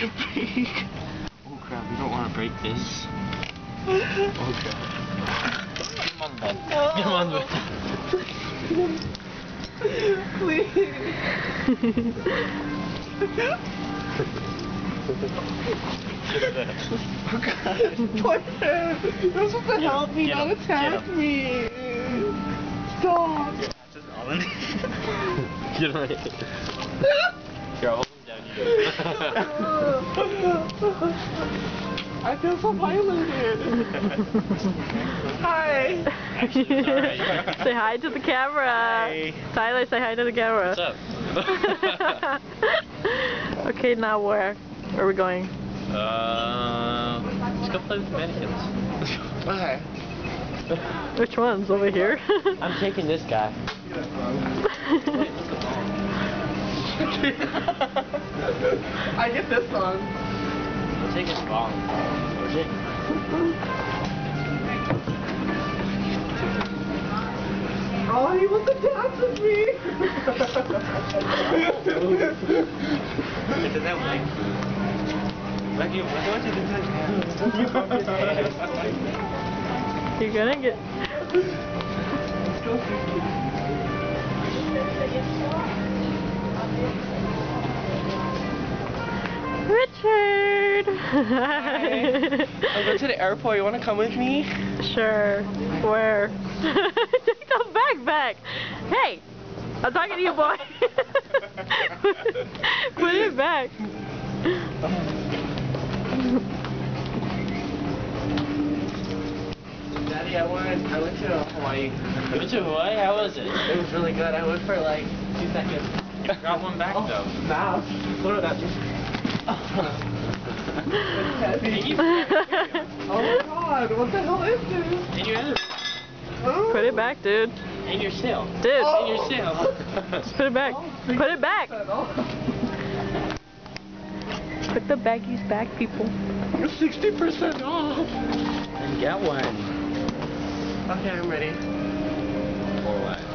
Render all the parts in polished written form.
to break. Oh crap, we don't want to break this. Oh crap. Get him on the bed. Get him on the bed. Please. Oh god. Boyfriend, you're supposed to help me, not attack me. Stop. Get him right. Here, I'll hold him down. You do. I feel so violated. Hi. Actually, it's alright. Say hi to the camera. Hi. Tyler, say hi to the camera. What's up? Okay, now where are we going? Let's go play with the mannequins. Okay. Which ones? Over here? I'm taking this guy. I get this one. I'll take his ball. Oh, he wants to dance with me. It's that way. Becky, what do You're gonna get... Richard! I'm going to the airport. You want to come with me? Sure. Where? Take the bag back! Hey! I'm talking to you, boy! Put it back! Daddy, I went to Hawaii. You went to Hawaii? How was it? It was really good. I went for like 2 seconds. You got one back though. Nah. What about you? Oh my god, what the hell is this? In your head. Put it back, dude. In your sail. Dude! In your sail. Just put it back. Put it back! Put the baggies back, people. 60% off. And get one. Okay, I'm ready.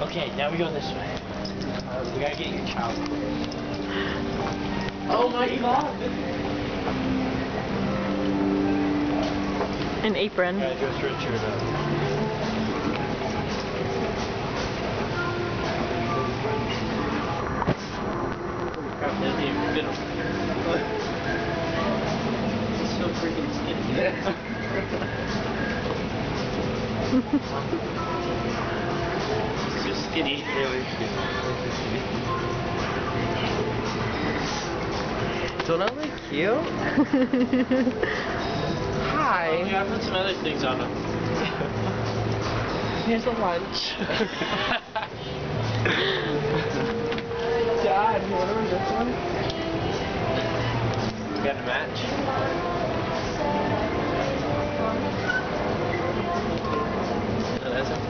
Okay, now we go this way. We gotta get your child. Oh my god. An apron. Gotta dress Richard up. He's so freaking skinny. He's too skinny. Don't I look cute? Hi. Yeah, I put some other things on him. Here's a lunch. Dad, you want to read this one? You got a match? No, that's it.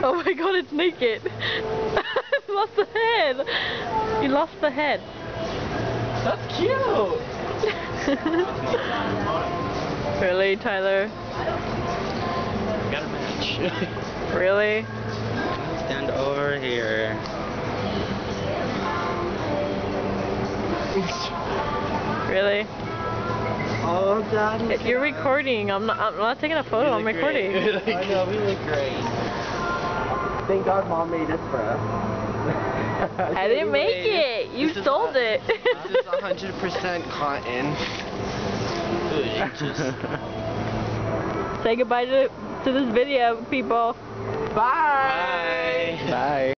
Oh my god, it's naked! You lost the head! You lost the head. That's cute. Really, Tyler? Got a match. Really? Stand over here. Really? Oh, Dad. You're recording. I'm not taking a photo. I'm recording. I know, we look great. Thank God Mom made this for us. I didn't make it. You sold it. This is 100% cotton. Say goodbye to this video, people. Bye. Bye. Bye.